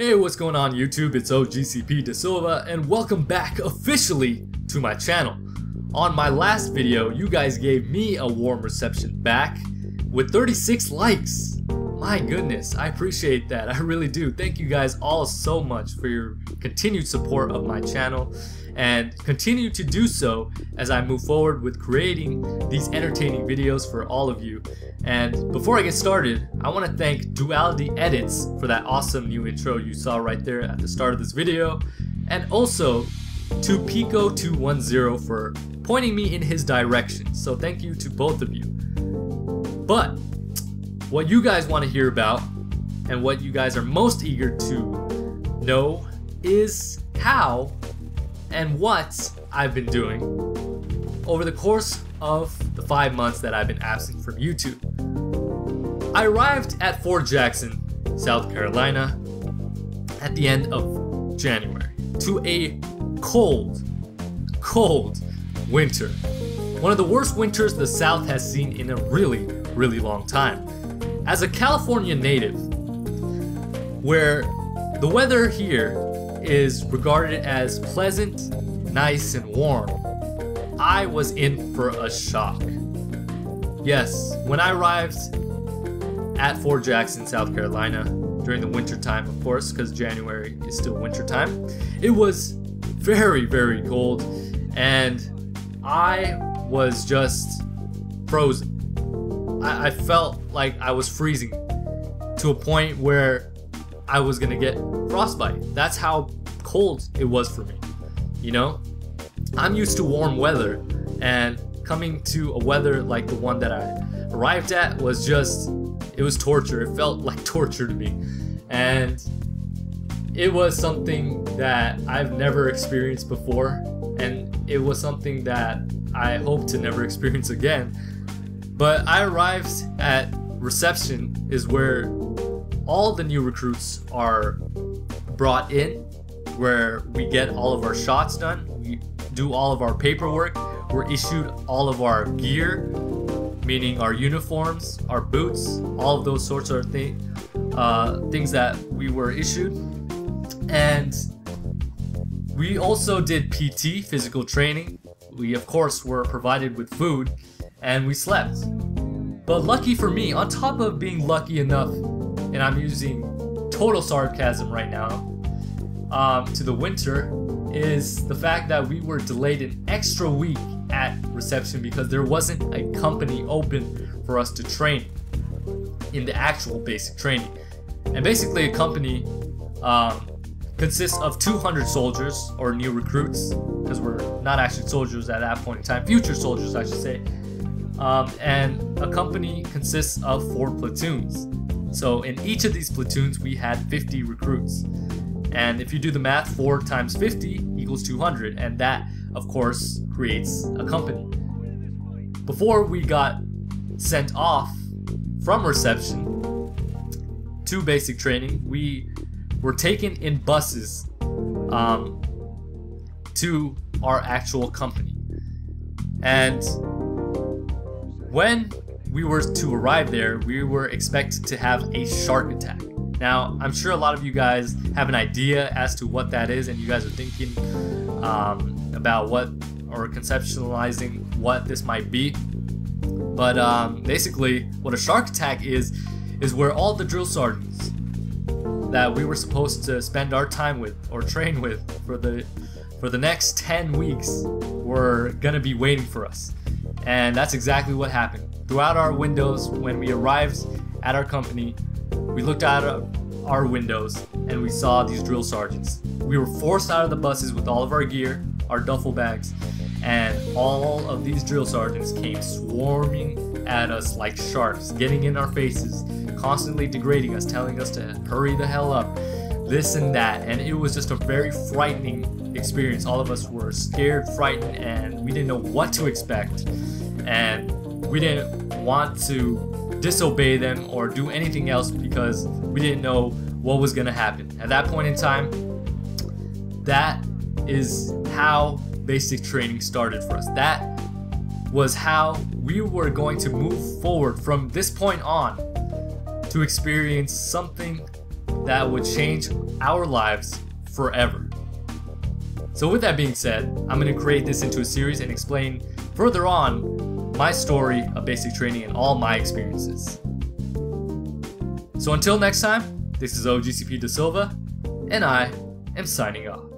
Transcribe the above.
Hey, what's going on YouTube? It's OGCP Da Silva and welcome back officially to my channel. On my last video, you guys gave me a warm reception back with 36 likes. My goodness, I appreciate that. I really do. Thank you guys all so much for your continued support of my channel and continue to do so as I move forward with creating these entertaining videos for all of you. And before I get started, I want to thank Duality Edits for that awesome new intro you saw right there at the start of this video, and also to Pico210 for pointing me in his direction. So thank you to both of you. But what you guys want to hear about and what you guys are most eager to know is how and what I've been doing over the course of the 5 months that I've been absent from YouTube. I arrived at Fort Jackson, South Carolina at the end of January to a cold winter. One of the worst winters the South has seen in a really long time. As a California native, where the weather here is regarded as pleasant, nice, and warm, I was in for a shock. Yes, when I arrived at Fort Jackson, South Carolina, during the winter time, of course, because January is still winter time, it was very cold, and I was just frozen. I felt like I was freezing to a point where I was gonna get frostbite. That's how cold it was for me. You know, I'm used to warm weather, and coming to a weather like the one that I arrived at was just, it was torture. It felt like torture to me, and it was something that I've never experienced before, and it was something that I hope to never experience again. But I arrived at reception, is where all the new recruits are brought in, where we get all of our shots done, we do all of our paperwork, we're issued all of our gear, meaning our uniforms, our boots, all of those sorts of things that we were issued. And we also did PT, physical training. We of course were provided with food, and we slept. But lucky for me, on top of being lucky enough, and I'm using total sarcasm right now, to the winter, is the fact that we were delayed an extra week at reception because there wasn't a company open for us to train in the actual basic training. And basically a company consists of 200 soldiers, or new recruits, because we're not actually soldiers at that point in time, future soldiers I should say. And a company consists of 4 platoons. So in each of these platoons we had 50 recruits. And if you do the math, 4 times 50 equals 200, and that of course creates a company. Before we got sent off from reception to basic training, we were taken in buses to our actual company. And when we were to arrive there, we were expected to have a shark attack. Now, I'm sure a lot of you guys have an idea as to what that is, and you guys are thinking about what, or conceptualizing what this might be. But basically, what a shark attack is where all the drill sergeants that we were supposed to spend our time with or train with for the next 10 weeks were gonna be waiting for us. And that's exactly what happened. Throughout our windows, when we arrived at our company, we looked out our windows and we saw these drill sergeants. We were forced out of the buses with all of our gear, our duffel bags, and all of these drill sergeants came swarming at us like sharks, getting in our faces, constantly degrading us, telling us to hurry the hell up, this and that. And it was just a very frightening experience. All of us were scared, frightened, and we didn't know what to expect. And we didn't want to disobey them or do anything else because we didn't know what was going to happen. At that point in time, that is how basic training started for us. That was how we were going to move forward from this point on to experience something that would change our lives forever. So with that being said, I'm going to create this into a series and explain further on my story of basic training and all my experiences. So until next time, this is OGCP Da Silva, and I am signing off.